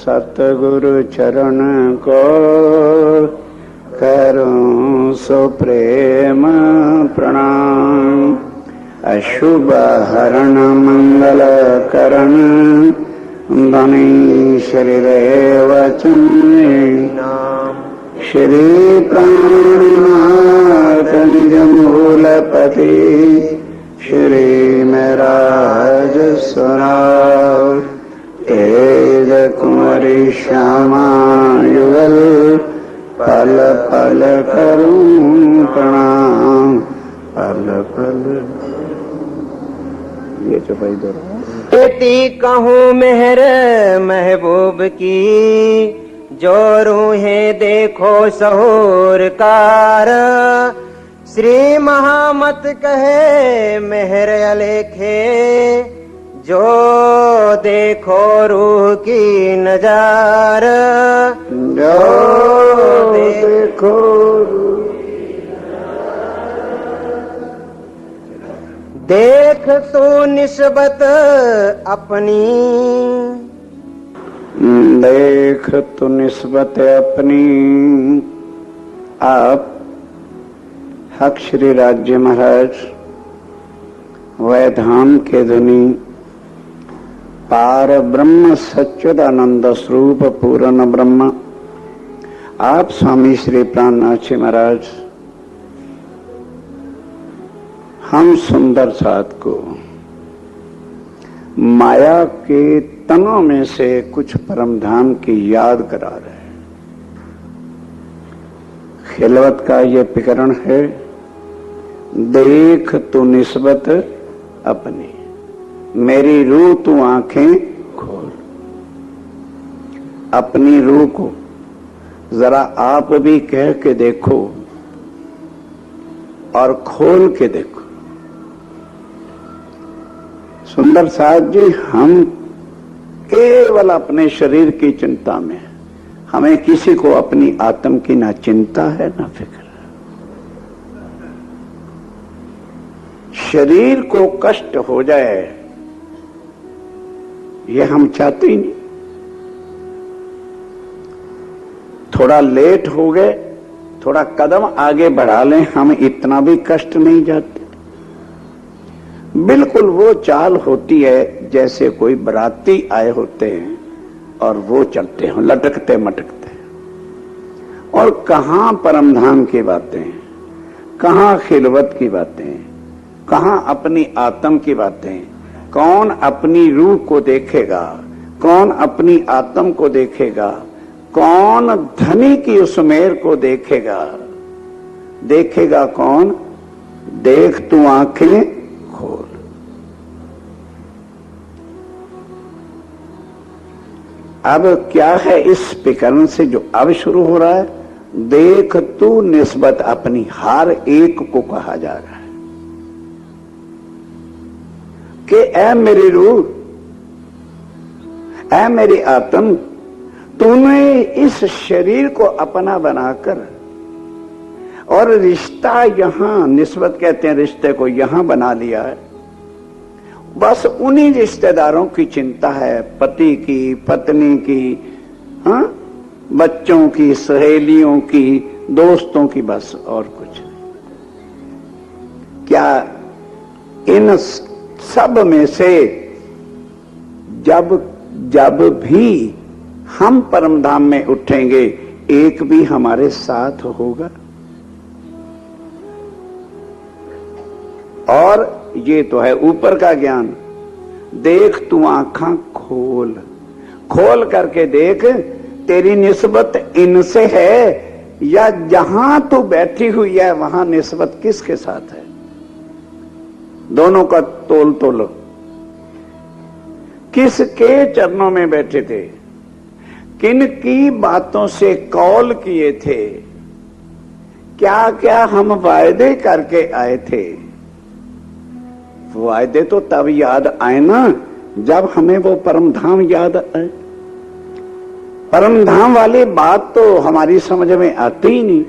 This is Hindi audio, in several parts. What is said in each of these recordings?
सतगुरु चरण को करूं सो प्रेम प्रणाम। अशुभ हरण मंगल करण धनी शरीर वचन श्री प्राणनाथ निज मूलपति श्री मेराज सुनार तेज कुंवरी श्यामा युगल पल पल करूं प्रणाम पल पल। ये चौपाई दो इति कहूँ मेहर महबूब की जो रूहें देखो सहोर कार। श्री महामत कहे मेहर अलेखे जो देखो रूह की नजार। जो देखो देख तो निस्बत अपनी देख तो निस्बत अपनी। आप हक श्री राज्य महाराज वैधाम के धनी पार ब्रह्म सच्चिदानंद स्वरूप पूर्ण ब्रह्म आप स्वामी श्री प्राणनाथ जी महाराज हम सुंदर साथ को माया के तनों में से कुछ परम धाम की याद करा रहे हैं। खिलवत का ये प्रकरण है देख तू निस्बत अपनी। मेरी रूह तू आंखें खोल। अपनी रूह को जरा आप भी कह के देखो और खोल के देखो। सुंदर साथ जी हम केवल अपने शरीर की चिंता में, हमें किसी को अपनी आत्म की ना चिंता है ना फिक्र। शरीर को कष्ट हो जाए ये हम चाहते ही नहीं। थोड़ा लेट हो गए, थोड़ा कदम आगे बढ़ा लें, हम इतना भी कष्ट नहीं चाहते। बिल्कुल वो चाल होती है जैसे कोई बराती आए होते हैं और वो चलते हैं लटकते मटकते। और कहां परमधाम की बातें, कहां खिलवत की बातें, कहां अपनी आत्म की बातें। कौन अपनी रूह को देखेगा, कौन अपनी आत्म को देखेगा, कौन धनी की उस मेर को देखेगा। देखेगा कौन? देख तू आंखें खोल। अब क्या है इस प्रकरण से जो अब शुरू हो रहा है? देख तू निस्बत अपनी। हर एक को कहा जा रहा है कि ऐ मेरी रूह, ऐ मेरी आत्म, तूने इस शरीर को अपना बनाकर और रिश्ता यहां, निस्बत कहते हैं रिश्ते को, यहां बना लिया है। बस उन्हीं रिश्तेदारों की चिंता है, पति की, पत्नी की, हाँ, बच्चों की, सहेलियों की, दोस्तों की, बस और कुछ नहीं। क्या इन सब में से जब भी हम परमधाम में उठेंगे एक भी हमारे साथ होगा? और ये तो है ऊपर का ज्ञान। देख तू आंखां खोल, खोल करके देख तेरी निस्बत इनसे है या जहां तू बैठी हुई है वहां निस्बत किसके साथ है? दोनों का तोल तोलो। किसके चरणों में बैठे थे, किन की बातों से कौल किए थे, क्या क्या हम वायदे करके आए थे। वायदे तो तब याद आए ना जब हमें वो परमधाम याद आए। परमधाम वाली बात तो हमारी समझ में आती ही नहीं।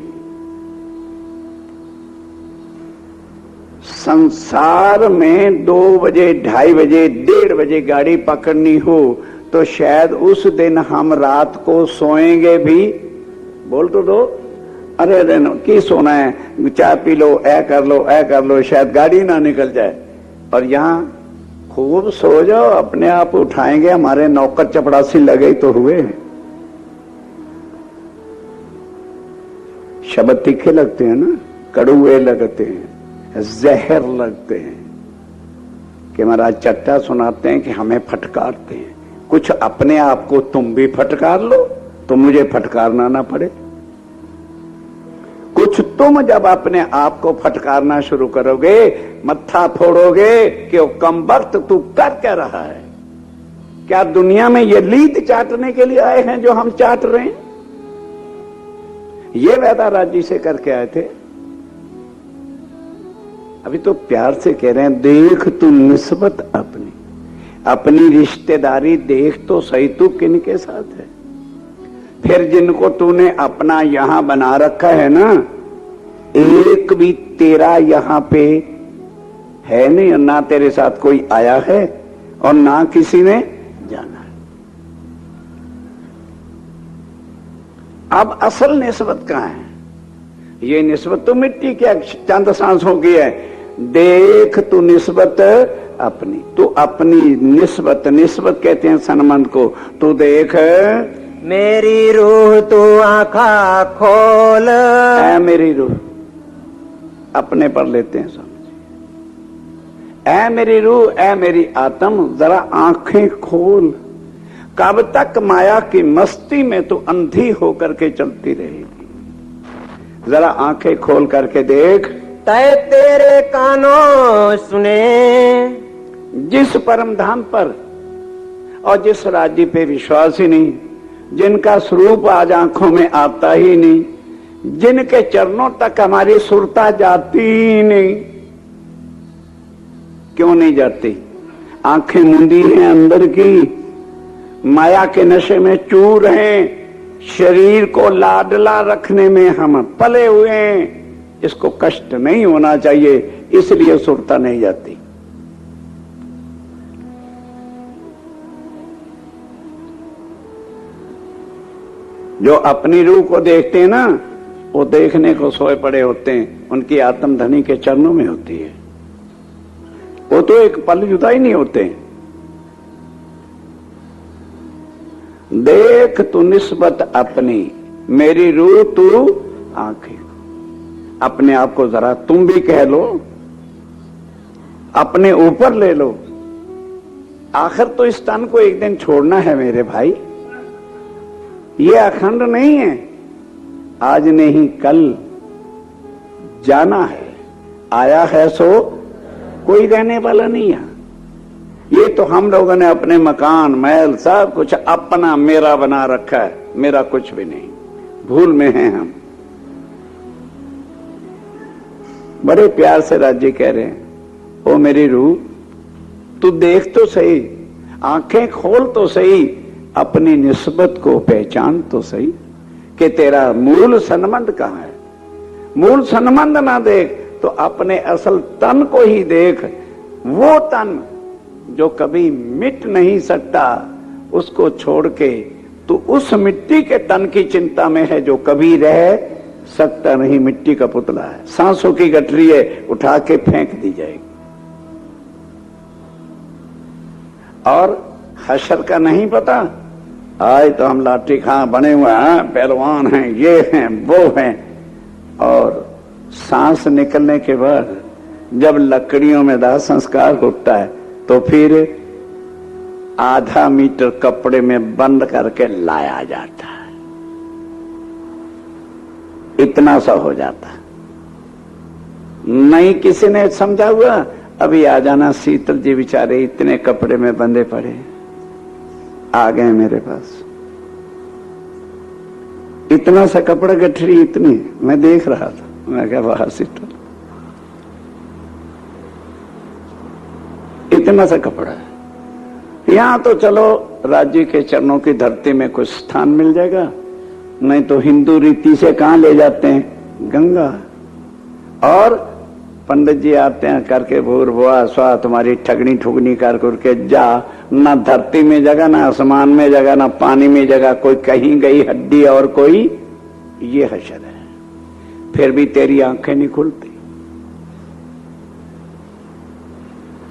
संसार में 2 बजे, 2:30 बजे, 1:30 बजे गाड़ी पकड़नी हो तो शायद उस दिन हम रात को सोएंगे भी। बोल तो दो, अरे अरे की सोना है, चाय पी लो, ऐ कर लो, ऐ कर लो, शायद गाड़ी ना निकल जाए। और यहां खूब सो जाओ, अपने आप उठाएंगे, हमारे नौकर चपड़ासी लगे तो हुए। शब्द तीखे लगते हैं ना, कड़ुए लगते हैं, जहर लगते हैं कि महाराज चट्टा सुनाते हैं कि हमें फटकारते हैं। कुछ अपने आप को तुम भी फटकार लो तो मुझे फटकारना ना पड़े। कुछ तुम जब अपने आप को फटकारना शुरू करोगे, मत्था फोड़ोगे कि वो कम वक्त तू कर क्या रहा है। क्या दुनिया में ये लीद चाटने के लिए आए हैं जो हम चाट रहे हैं? ये वैदा राजी से करके आए थे। अभी तो प्यार से कह रहे हैं, देख तू निस्बत अपनी, अपनी रिश्तेदारी देख तो सही, तू किन के साथ है। फिर जिनको तूने अपना यहां बना रखा है ना, एक भी तेरा यहां पे है नहीं, और ना तेरे साथ कोई आया है और ना किसी ने जाना है। अब असल निस्बत कहां है? ये निस्बत तो मिट्टी के चंद सांसों की है। देख तू निस्बत अपनी, तू अपनी निस्बत, निस्बत कहते हैं संबंध को, तू देख। मेरी रूह तू आंखा खोल, ऐ मेरी रूह, अपने पर लेते हैं समझ। ऐ मेरी रूह, ऐ मेरी आत्म, जरा आंखें खोल। कब तक माया की मस्ती में तू अंधी होकर के चलती रहेगी? जरा आंखें खोल करके देख। तय तेरे कानों सुने, जिस परम धाम पर और जिस राज्य पे विश्वास ही नहीं, जिनका स्वरूप आज आंखों में आता ही नहीं, जिनके चरणों तक हमारी सुरता जाती ही नहीं। क्यों नहीं जाती? आंखें मूंदी हैं अंदर की, माया के नशे में चूर हैं, शरीर को लाडला रखने में हम पले हुए हैं। इसको कष्ट नहीं होना चाहिए, इसलिए सुरता नहीं जाती। जो अपनी रूह को देखते हैं ना, वो देखने को सोए पड़े होते हैं, उनकी आत्म धनी के चरणों में होती है। वो तो एक पल जुदा ही नहीं होते। देख तू निस्बत अपनी, मेरी रूह तू आंखें। अपने आप को जरा तुम भी कह लो, अपने ऊपर ले लो। आखिर तो इस तन को एक दिन छोड़ना है मेरे भाई, ये अखंड नहीं है। आज नहीं कल जाना है, आया है सो कोई रहने वाला नहीं है। ये तो हम लोगों ने अपने मकान महल सब कुछ अपना मेरा बना रखा है, मेरा कुछ भी नहीं। भूल में हैं हम। बड़े प्यार से राज्य कह रहे हैं, ओ मेरी रूह तू देख तो सही, आंखें खोल तो सही, अपनी निस्बत को पहचान तो सही कि तेरा मूल संबंध कहां है। मूल संबंध ना देख तो अपने असल तन को ही देख। वो तन जो कभी मिट नहीं सकता, उसको छोड़ के तू उस मिट्टी के तन की चिंता में है जो कभी रह सकता नहीं। मिट्टी का पुतला है, सांसों की गठरी है, उठा के फेंक दी जाएगी। और हशर का नहीं पता, आज तो हम लाठी खां बने हुए हैं, पहलवान हैं, ये हैं वो हैं, और सांस निकलने के बाद जब लकड़ियों में दाह संस्कार होता है तो फिर आधा मीटर कपड़े में बंद करके लाया जाता है। इतना सा हो जाता नहीं, किसी ने समझा हुआ। अभी आ जाना, शीतल जी बेचारे इतने कपड़े में बंधे पड़े आ गए मेरे पास। इतना सा कपड़ा गठरी इतनी, मैं देख रहा था, मैं क्या बाहर शीतल इतना सा कपड़ा है। यहां तो चलो राज्य के चरणों की धरती में कुछ स्थान मिल जाएगा, नहीं तो हिंदू रीति से कहां ले जाते हैं? गंगा। और पंडित जी आते हैं करके भूर भुआ स्वा तुम्हारी ठगनी ठुगनी कर करके जा, ना धरती में जगह, ना आसमान में जगह, ना पानी में जगह, कोई कहीं गई हड्डी और कोई ये हशर है। फिर भी तेरी आंखें नहीं खुलती।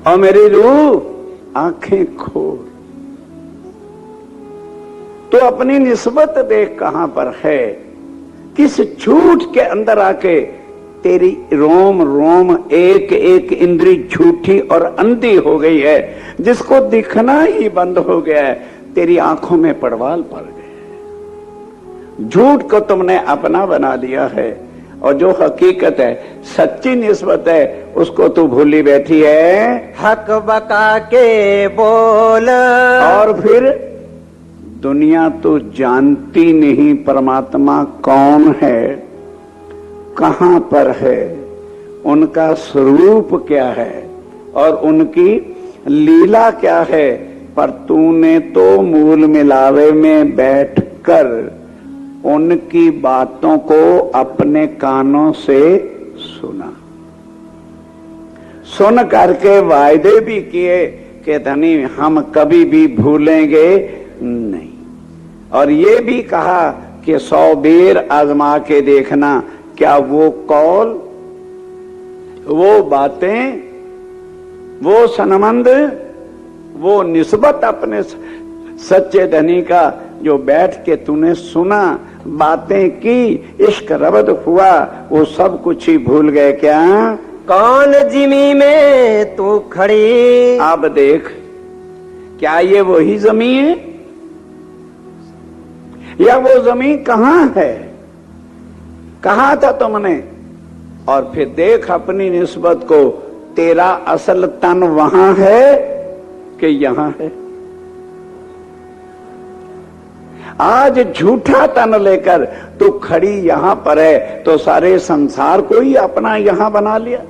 और मेरी रूह आंखें खोल, तो अपनी निस्बत देख कहां पर है, किस झूठ के अंदर आके तेरी रोम रोम एक एक इंद्री झूठी और अंधी हो गई है, जिसको दिखना ही बंद हो गया है। तेरी आंखों में पड़वाल पड़ गए, झूठ को तुमने अपना बना लिया है, और जो हकीकत है, सच्ची निस्बत है, उसको तू भूली बैठी है। हक बका के बोल, और फिर दुनिया तो जानती नहीं परमात्मा कौन है, कहां पर है, उनका स्वरूप क्या है और उनकी लीला क्या है। पर तूने तो मूल मिलावे में बैठकर उनकी बातों को अपने कानों से सुना, सुन करके वायदे भी किए कि धनी हम कभी भी भूलेंगे नहीं, और ये भी कहा कि 100 बेर आजमा के देखना क्या वो कौल, वो बातें, वो सनमंद, वो निस्बत अपने सच्चे धनी का जो बैठ के तूने सुना, बातें की, इश्क रबद हुआ, वो सब कुछ ही भूल गए क्या? कौन जिमी में तू खड़ी, अब देख, क्या ये वही जमीन है या वो जमीन कहां है? कहा था तुमने? और फिर देख अपनी निस्बत को, तेरा असल तन वहां है कि यहां है? आज झूठा तन लेकर तू खड़ी यहां पर है, तो सारे संसार को ही अपना यहां बना लिया।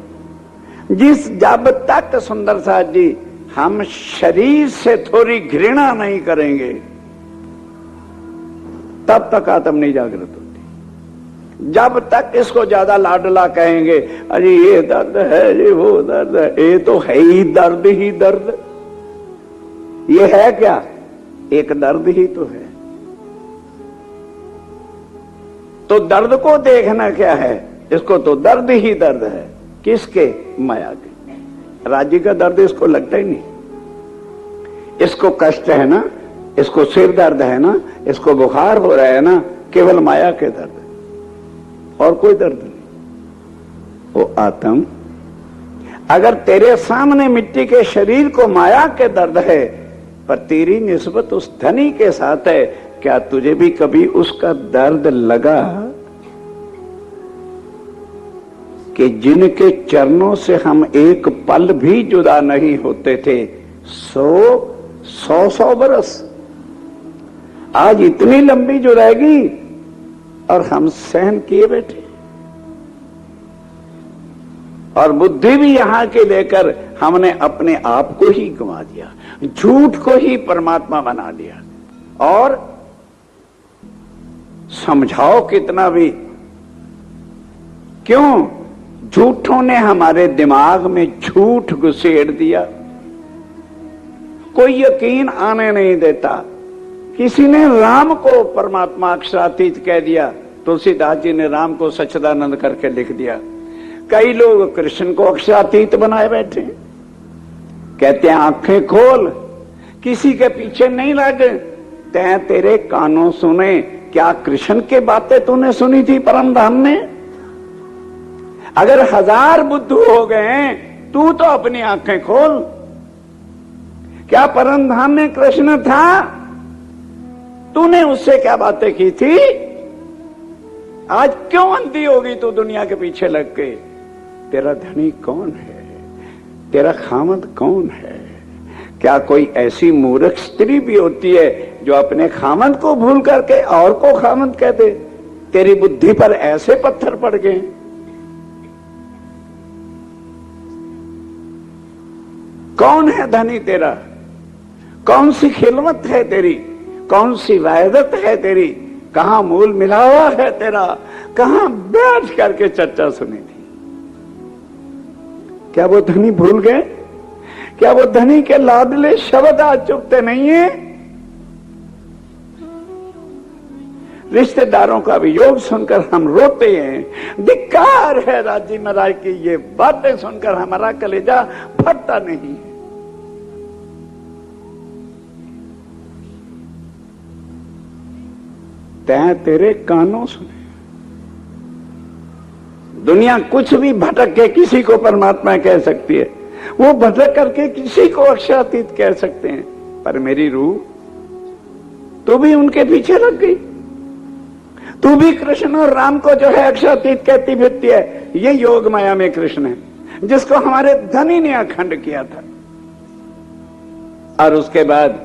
जब तक सुंदर साथ जी हम शरीर से थोड़ी घृणा नहीं करेंगे, तब तक आत्म नहीं जागृत होती। जब तक इसको ज्यादा लाडला कहेंगे, अरे ये दर्द है, ये वो दर्द है, ये तो है ही दर्द ही दर्द, ये है क्या? एक दर्द ही तो है। तो दर्द को देखना क्या है? इसको तो दर्द ही दर्द है। किसके? माया के। राज्य का दर्द इसको लगता ही नहीं। इसको कष्ट है ना, इसको सिर दर्द है ना, इसको बुखार हो रहा है ना, केवल माया के दर्द, और कोई दर्द नहीं। वो आत्म अगर तेरे सामने मिट्टी के शरीर को माया के दर्द है, पर तेरी निस्बत उस धनी के साथ है, क्या तुझे भी कभी उसका दर्द लगा कि जिनके चरणों से हम एक पल भी जुदा नहीं होते थे, 100 बरस, आज इतनी लंबी जुदाई और हम सहन किए बैठे, और बुद्धि भी यहां के लेकर हमने अपने आप को ही गंवा दिया, झूठ को ही परमात्मा बना दिया। और समझाओ कितना भी, क्यों? झूठों ने हमारे दिमाग में झूठ घुसेड़ दिया, कोई यकीन आने नहीं देता। किसी ने राम को परमात्मा अक्षरातीत कह दिया, तुलसीदास जी ने राम को सच्चिदानंद करके लिख दिया। कई लोग कृष्ण को अक्षरातीत बनाए बैठे, कहते हैं आंखें खोल, किसी के पीछे नहीं लग, तैं तेरे कानों सुने, क्या कृष्ण के बातें तूने सुनी थी परम धाम में? अगर 1000 बुद्धू हो गए, तू तो अपनी आंखें खोल, क्या परम धाम में कृष्ण था? तूने उससे क्या बातें की थी? आज क्यों अंधी होगी तू दुनिया के पीछे लग के? तेरा धनी कौन है? तेरा खामद कौन है? क्या कोई ऐसी मूर्ख स्त्री भी होती है जो अपने खामद को भूल करके और को खामद कह दे? तेरी बुद्धि पर ऐसे पत्थर पड़ गए। कौन है धनी तेरा? कौन सी खिलमत है तेरी? कौन सी वायदत है तेरी? कहां मूल मिलावा है तेरा? कहां बैठ करके चर्चा सुनी थी? क्या वो धनी भूल गए? क्या वो धनी के लाडले शब्द आज चुभते नहीं है? रिश्तेदारों का वियोग सुनकर हम रोते हैं। धिक्कार है राजी महाराज की ये बातें सुनकर हमारा कलेजा फटता नहीं है। तैं तेरे कानों सुने। दुनिया कुछ भी भटक के किसी को परमात्मा कह सकती है, वो भटक करके किसी को अक्षरातीत कह सकते हैं, पर मेरी रूह तू भी उनके पीछे लग गई। तू भी कृष्ण और राम को जो है अक्षरातीत कहती फिरती है। ये योग माया में कृष्ण है जिसको हमारे धनी ने अखंड किया था। और उसके बाद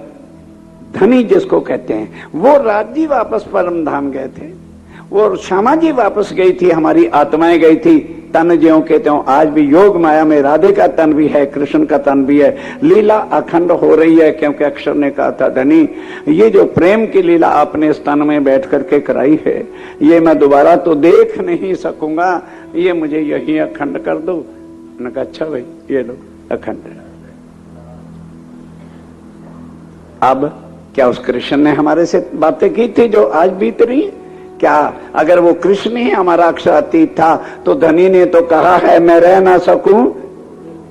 धनी जिसको कहते हैं, वो राजी वापस परम धाम गए थे, वो श्यामा जी वापस गई थी, हमारी आत्माएं गई थी। तन ज्यों के त्यों आज भी योग माया में राधे का तन भी है, कृष्ण का तन भी है। लीला अखंड हो रही है क्योंकि अक्षर ने कहा था, धनी ये जो प्रेम की लीला आपने इस तन में बैठ करके कराई है, ये मैं दोबारा तो देख नहीं सकूंगा, ये मुझे यही अखंड कर दो। मैंने कहा अच्छा भाई ये लो अखंड। अब क्या उस कृष्ण ने हमारे से बातें की थी जो आज बीत रही है? क्या अगर वो कृष्ण ही हमारा अक्षरातीत था तो धनी ने तो कहा है मैं रह ना सकूं,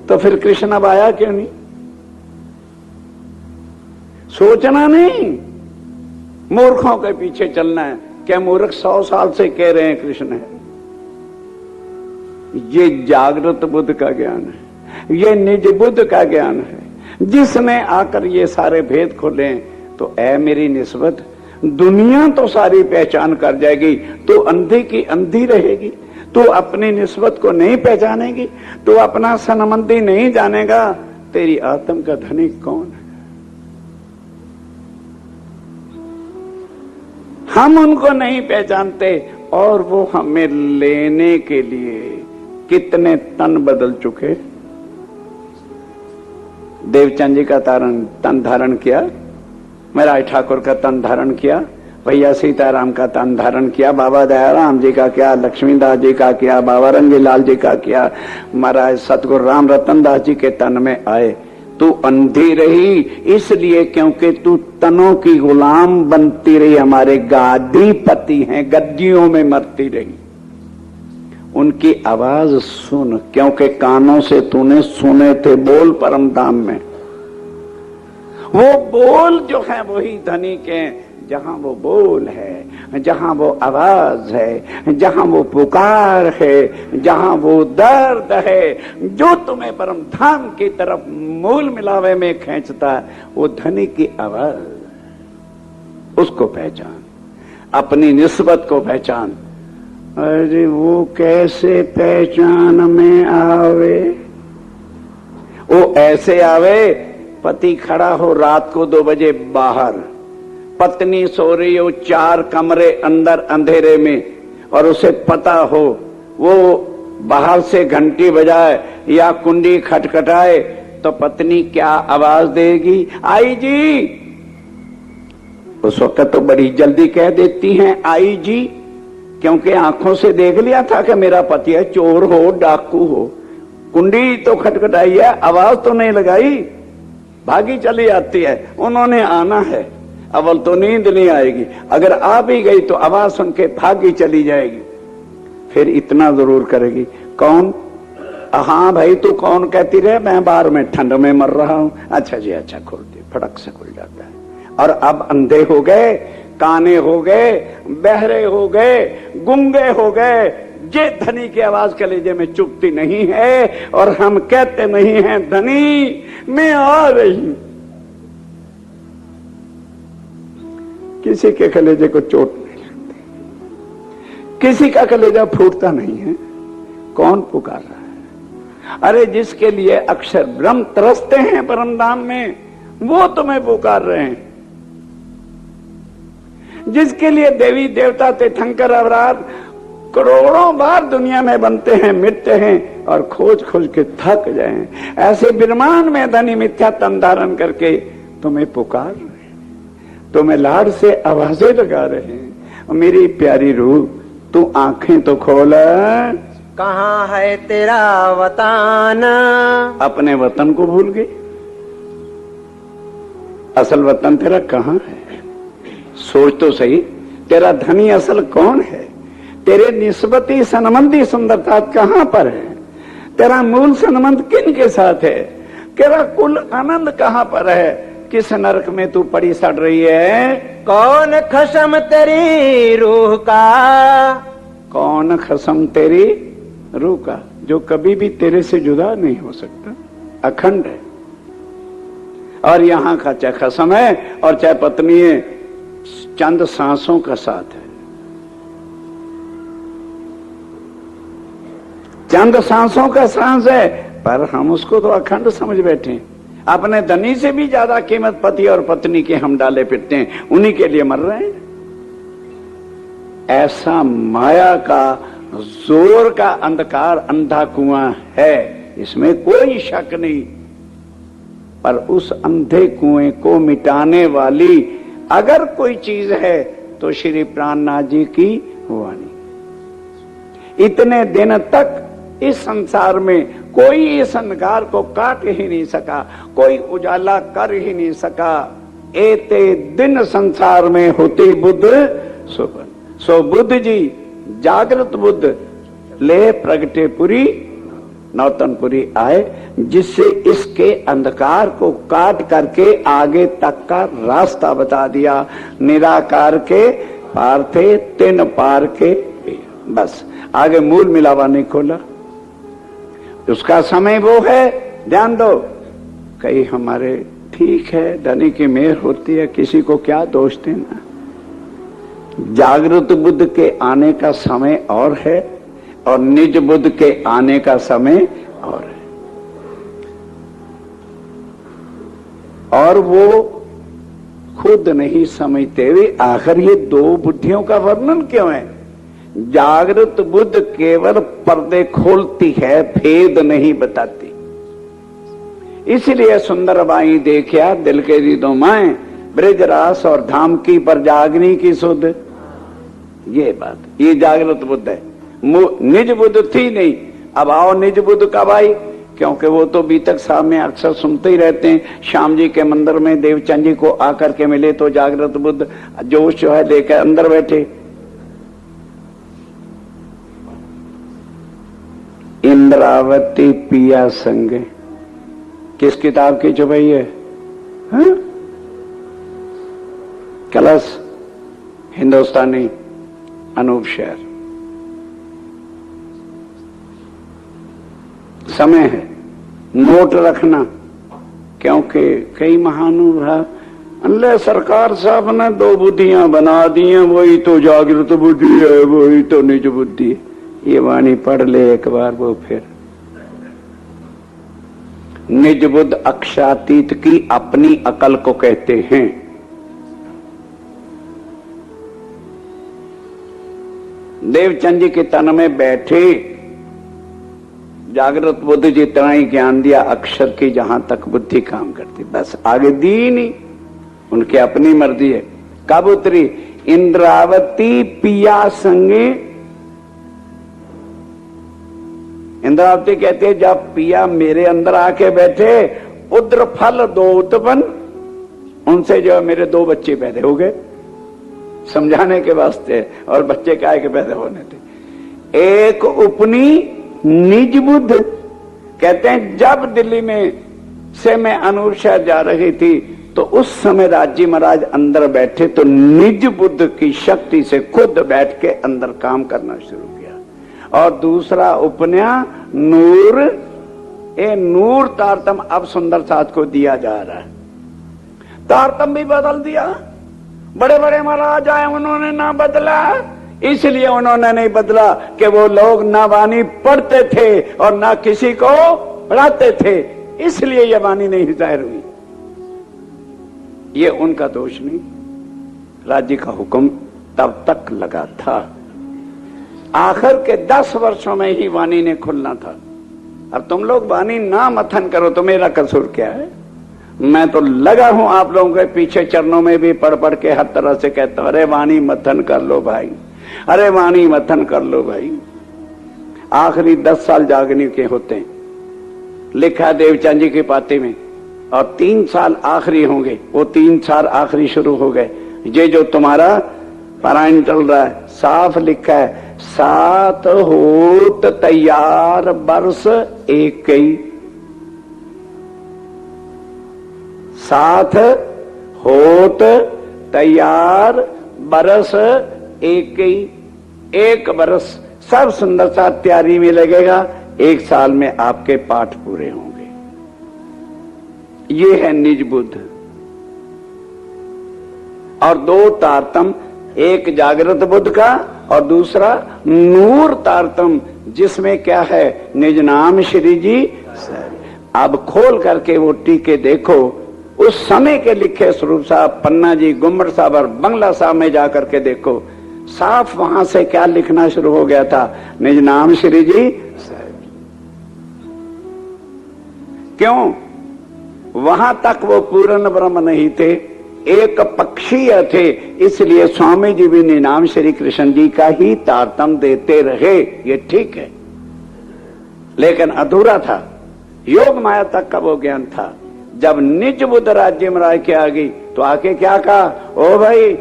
तो फिर कृष्ण अब आया क्यों नहीं? सोचना नहीं, मूर्खों के पीछे चलना है। क्या मूर्ख 100 साल से कह रहे हैं कृष्ण है? ये जागृत बुद्ध का ज्ञान है, ये निज बुद्ध का ज्ञान है, जिसने आकर ये सारे भेद खोले। तो ऐ मेरी निस्बत, दुनिया तो सारी पहचान कर जाएगी, तो अंधी की अंधी रहेगी। तो अपनी निस्बत को नहीं पहचानेगी, तो अपना सनमंदी नहीं जानेगा, तेरी आत्म का धनिक कौन है? हम उनको नहीं पहचानते और वो हमें लेने के लिए कितने तन बदल चुके। देवचंद जी का तन धारण किया, महाराज ठाकुर का तन धारण किया, भैया सीताराम का तन धारण किया, बाबा दयाराम जी का किया, लक्ष्मीदास जी का किया, बाबा रंगीलाल जी का किया, महाराज सतगुरु राम रतन दास जी के तन में आए। तू अंधी रही इसलिए क्योंकि तू तनों की गुलाम बनती रही। हमारे गादीपति हैं, गद्दियों में मरती रही। उनकी आवाज सुन, क्योंकि कानों से तूने सुने थे बोल परम धाम में। वो बोल जो है वही धनी के, जहां वो बोल है, जहां वो आवाज है, जहां वो पुकार है, जहां वो दर्द है, जो तुम्हें परम धाम की तरफ मूल मिलावे में खींचता है, वो धनी की आवाज। उसको पहचान, अपनी निस्बत को पहचान। अरे वो कैसे पहचान में आवे? वो ऐसे आवे, पति खड़ा हो रात को 2 बजे बाहर, पत्नी सो रही हो 4 कमरे अंदर अंधेरे में, और उसे पता हो वो बाहर से घंटी बजाए या कुंडी खटखटाए तो पत्नी क्या आवाज देगी? आई जी। उस वक्त तो बड़ी जल्दी कह देती हैं आई जी, क्योंकि आंखों से देख लिया था कि मेरा पति है, चोर हो डाकू हो। कुंडी तो खटखटाई है, आवाज तो नहीं लगाई, भागी चली आती है। उन्होंने आना है, अव्वल तो नींद नहीं आएगी, अगर आ भी गई तो आवाज सुन के भागी चली जाएगी। फिर इतना जरूर करेगी, कौन? हाँ भाई तू कौन कहती रहे, मैं बाहर में ठंड में मर रहा हूं। अच्छा जी अच्छा, खोल दे, फटक से खुल जाता है। और अब अंधे हो गए, काने हो गए, बहरे हो गए, गुंगे हो गए। ये धनी की आवाज कलेजे में चुभती नहीं है, और हम कहते नहीं हैं धनी मैं आ रही हूं। किसी के कलेजे को चोट नहीं लगती, किसी का कलेजा फूटता नहीं है। कौन पुकार रहा है? अरे जिसके लिए अक्षर ब्रह्म तरसते हैं परम धाम में, वो तुम्हें पुकार रहे हैं। जिसके लिए देवी देवता तीर्थंकर अवराध करोड़ों बार दुनिया में बनते हैं, मिटते हैं और खोज खोज के थक जाए, ऐसे विरमान में धनी मिथ्या तन धारण करके तुम्हें पुकार रहे हैं, तुम्हें लाड से आवाजें लगा रहे हैं। मेरी प्यारी रूह, तू आंखें तो खोल, कहाँ है तेरा वतन। अपने वतन को भूल गए। असल वतन तेरा कहाँ है? सोच तो सही, तेरा धनी असल कौन है? तेरे निस्बती सनबंधी सुंदरता कहां पर है? तेरा मूल संबंध किन के साथ है? तेरा कुल आनंद कहां पर है? किस नरक में तू पड़ी सड़ रही है? कौन खसम तेरी रूह का। कौन खसम तेरी रूह का, जो कभी भी तेरे से जुदा नहीं हो सकता, अखंड है। और यहां का चाहे खसम है और चाहे पत्नी है, चंद सांसों का साथ है। चंद सांसों का सांस है, पर हम उसको तो अखंड समझ बैठे हैं। अपने धनी से भी ज्यादा कीमत पति और पत्नी के हम डाले फिरते हैं, उन्हीं के लिए मर रहे हैं। ऐसा माया का जोर का अंधकार अंधा कुआं है, इसमें कोई शक नहीं। पर उस अंधे कुएं को मिटाने वाली अगर कोई चीज है तो श्री प्राणनाथ जी की वाणी। इतने दिन तक इस संसार में कोई इस अंधकार को काट ही नहीं सका, कोई उजाला कर ही नहीं सका। एते दिन संसार में होते बुद्ध सुबन। सो बुद्ध जी जागृत बुद्ध ले प्रगटे पुरी नौतनपुरी आए, जिससे इसके अंधकार को काट करके आगे तक का रास्ता बता दिया। निराकार के पार थे तिन पार के, बस आगे मूल मिलावा नहीं खोला। उसका समय वो है, ध्यान दो। कई हमारे ठीक है, धनी की मेहर होती है, किसी को क्या दोष देना। जागृत बुद्ध के आने का समय और है और निज बुद्ध के आने का समय और है। और वो खुद नहीं समझते हुए आखिर ये दो बुद्धियों का वर्णन क्यों है? जागृत बुद्ध केवल पर्दे खोलती है, भेद नहीं बताती। इसलिए सुंदर बाई देखिया दिल के रिदों माए, ब्रजरास और धाम की पर जागनी की सुध। ये बात, ये जागृत बुद्ध है। निज बुद्ध थी नहीं। अब आओ निज बुद्ध कब आई? क्योंकि वो तो बीतक साहब में अक्सर सुनते ही रहते हैं। श्याम जी के मंदिर में देवचंद जी को आकर के मिले तो जागृत बुद्ध जोश जो है लेकर अंदर बैठे। इंद्रावती पिया संग, किस किताब की छपाई है? कलश, हिंदुस्तानी अनूप शेर। समय है, नोट रखना, क्योंकि कई महानुभाव अल्लाह सरकार साहब ने दो बुद्धियां बना दी हैं, वही तो जागृत बुद्धि है, वही तो निज बुद्धि है। ये वाणी पढ़ ले एक बार, वो फिर निज बुद्ध अक्षातीत की अपनी अकल को कहते हैं। देवचंद जी के तन में बैठे जागृत बुद्ध जी इतना ही ज्ञान दिया अक्षर की, जहां तक बुद्धि काम करती, बस आगे दी नहीं। उनकी अपनी मर्जी है। कब उतरी? इंद्रावती पिया संगे। इंद्रावती कहते हैं जब पिया मेरे अंदर आके बैठे, उद्र फल दो उत्पन्न, उनसे जो मेरे दो बच्चे पैदा हो गए, समझाने के वास्ते। और बच्चे काय के पैदा होने थे? एक उपनी निज बुद्ध। कहते हैं जब दिल्ली में से मैं अनूप शहर जा रही थी तो उस समय राजी महाराज अंदर बैठे, तो निज बुद्ध की शक्ति से खुद बैठ के अंदर काम करना शुरू किया। और दूसरा उपन्या नूर, ए नूर तारतम अब सुंदर साथ को दिया जा रहा है। तारतम भी बदल दिया। बड़े बड़े महाराज आए, उन्होंने ना बदला। इसलिए उन्होंने नहीं बदला कि वो लोग ना वाणी पढ़ते थे और ना किसी को पढ़ाते थे, इसलिए ये वाणी नहीं जाहिर हुई। ये उनका दोष नहीं, राज्य का हुक्म तब तक लगा था। आखिर के 10 वर्षों में ही वाणी ने खुलना था। अब तुम लोग वाणी ना मथन करो तो मेरा कसूर क्या है? मैं तो लगा हूं आप लोगों के पीछे, चरणों में भी पढ़ पढ़ के हर तरह से कहता हूं, अरे वाणी मथन कर लो भाई, अरे वाणी मथन कर लो भाई। आखिरी 10 साल जागने के होते हैं, लिखा देवचंद जी के पाते में, और 3 साल आखिरी होंगे। वो 3 साल आखिरी शुरू हो गए। ये जो तुम्हारा पारायण चल रहा है, साफ लिखा है, 7 होत तैयार बरस एक ही। 7 होत तैयार बरस एक ही। 1 बरस सब सुंदरता तैयारी में लगेगा, 1 साल में आपके पाठ पूरे होंगे। ये है निज बुद्ध। और 2 तारतम, एक जागृत बुद्ध का और दूसरा नूर तारतम, जिसमें क्या है, निज नाम श्री जी। अब खोल करके वो टीके देखो, उस समय के लिखे स्वरूप साहब, पन्ना जी, गुम्मट साहब और बंगला साहब में जाकर के देखो, साफ वहां से क्या लिखना शुरू हो गया था, निज नाम श्री जी। क्यों? वहां तक वो पूर्ण ब्रह्म नहीं थे, एक पक्षीय थे, इसलिए स्वामी जी भी निनाम श्री कृष्ण जी का ही तारतम देते रहे। ये ठीक है, लेकिन अधूरा था। योग माया तक का वो ज्ञान था। जब निज बुद्ध राज्य में राय के आ गई तो आके क्या कहा, ओ भाई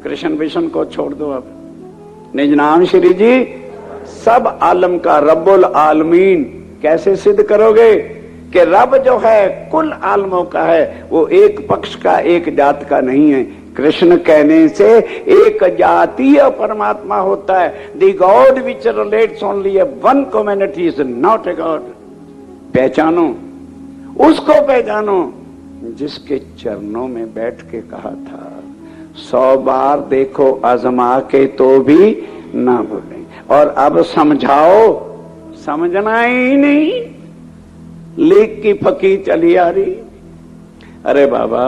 कृष्ण विष्णु को छोड़ दो, अब निज नाम श्री जी सब आलम का रब्बुल आलमीन। कैसे सिद्ध करोगे कि रब जो है कुल आलमों का है, वो एक पक्ष का, एक जात का नहीं है। कृष्ण कहने से एक जातीय परमात्मा होता है। The God which relates only one community is not a god. पहचानो, उसको पहचानो जिसके चरणों में बैठ के कहा था, 100 बार देखो आजमा के तो भी ना बोले। और अब समझाओ, समझना ही नहीं, लीक की फकी चली आ रही। अरे बाबा,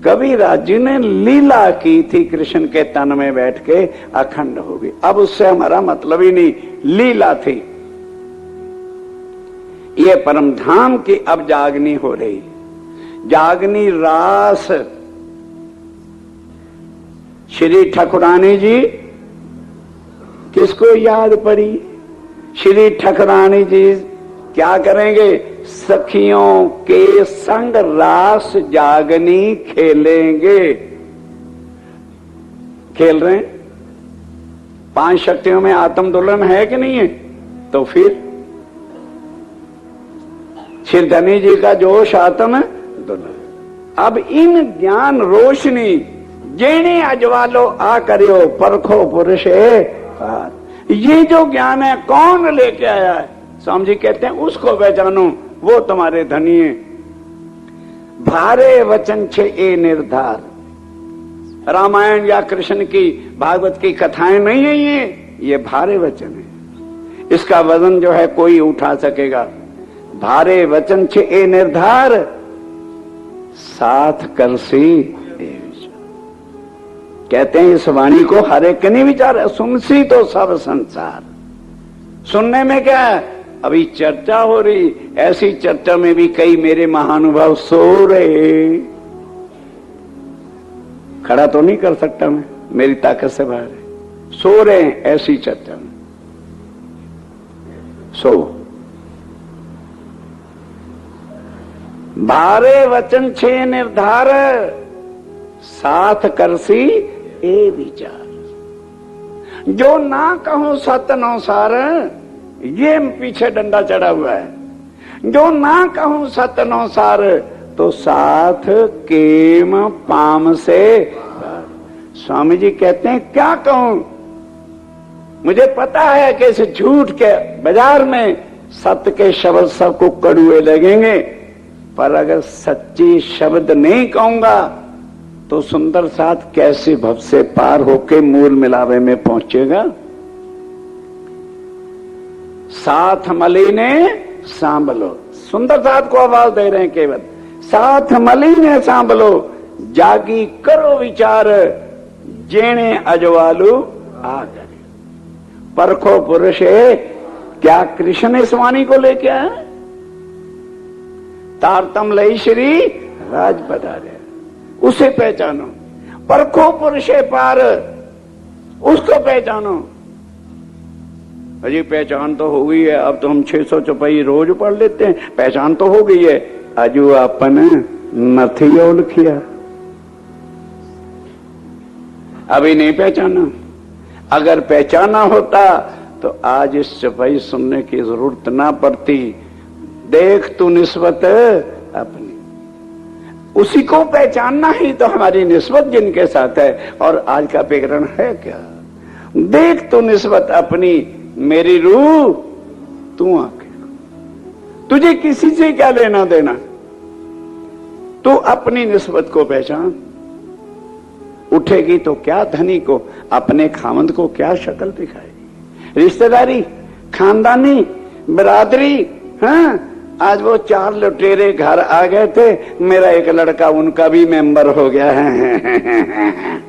कबीरदास जी ने लीला की थी, कृष्ण के तन में बैठ के अखंड हो गई। अब उससे हमारा मतलब ही नहीं, लीला थी। ये परम धाम की अब जागनी हो रही, जागनी रास। श्री ठाकुरानी जी किसको याद पड़ी? श्री ठाकुरानी जी क्या करेंगे? सखियों के संग रास जागनी खेलेंगे। खेल रहे हैं। 5 शक्तियों में आत्म दोलन है कि नहीं है? तो फिर शिरधनी जी का जोश आत्म दोलन। अब इन ज्ञान रोशनी जेने अजवालो आ करियो परखो पुरुष ये जो ज्ञान है कौन लेके आया है? स्वामी जी कहते हैं उसको पहचानो, वो तुम्हारे धनी है। भारे वचन छे ए निर्धार। रामायण या कृष्ण की, भागवत की कथाएं नहीं है ये भारे वचन है। इसका वजन जो है कोई उठा सकेगा। भारे वचन छे ए निर्धार, साथ करसी कहते हैं इस वाणी को हर एक नहीं विचार, सुनसी तो सब संसार। सुनने में क्या है? अभी चर्चा हो रही, ऐसी चर्चा में भी कई मेरे महानुभाव सो रहे। खड़ा तो नहीं कर सकता मैं, मेरी ताकत से बाहर है। सो रहे हैं ऐसी चर्चा में। सो भारे वचन छे निर्धार, साथ करसी ए विचार। जो ना कहूं सत नौसार, ये पीछे डंडा चढ़ा हुआ है। जो ना कहूं सत नौसार, तो साथ केम पाम से। स्वामी जी कहते हैं क्या कहूं? मुझे पता है कि इस झूठ के बाजार में सत्य के शब्द सबको कड़ुए लगेंगे, पर अगर सच्ची शब्द नहीं कहूंगा तो सुंदर साथ कैसे भव से पार होके मूल मिलावे में पहुंचेगा। साथ मलीने सांभलो, सुंदर साथ को आवाज दे रहे हैं केवल। साथ मलीने सांभलो, जागी करो विचार, जेने अजवालू आ गए। परखो पुरुष है, क्या कृष्ण इस वाणी को लेके आए? तारतम लई श्री राज पधारे, उसे पहचानो। परखो पुरुषे पार, उसको पहचानो। अजी पहचान तो हो गई है, अब तो हम 600 चौपाई रोज पढ़ लेते हैं, पहचान तो हो गई है। अजू अपन नथी ओल किया, अभी नहीं पहचाना। अगर पहचाना होता तो आज इस चौपाई सुनने की जरूरत ना पड़ती। देख तू निस्बत अपनी, उसी को पहचानना ही तो हमारी निस्बत जिनके साथ है। और आज का विवरण है क्या? देख तू निस्बत अपनी, मेरी रूह तू आंखें, तुझे किसी से क्या लेना देना, तू अपनी निस्बत को पहचान। उठेगी तो क्या धनी को, अपने खामंद को क्या शक्ल दिखाएगी। रिश्तेदारी, खानदानी, बिरादरी। हाँ, आज वो 4 लुटेरे घर आ गए थे, मेरा एक लड़का उनका भी मेंबर हो गया है,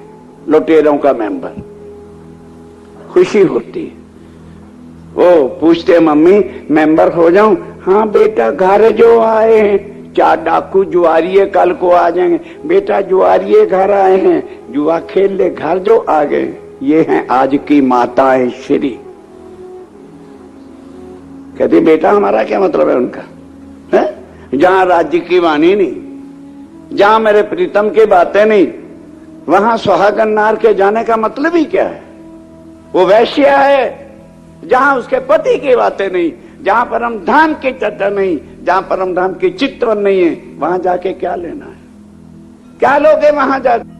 लुटेरों का मेंबर। खुशी होती है, वो पूछते मम्मी मेंबर हो जाऊं? हाँ बेटा, घर जो आए हैं 4 डाकू जुआरिये कल को आ जाएंगे। बेटा जुआरिये घर आए हैं, जुआ खेल ले, घर जो आ गए। ये हैं आज की माताएं श्री। कहती बेटा हमारा क्या मतलब है उनका, है? जहां राज्य की वाणी नहीं, जहां मेरे प्रीतम की बातें नहीं, वहां सुहागन नार के जाने का मतलब ही क्या है? वो वैश्या है। जहां उसके पति की बातें नहीं, जहां परम धाम की चर्चा नहीं, जहां परम धाम की चित्रण नहीं है, वहां जाके क्या लेना है? क्या लोगे वहां जाके?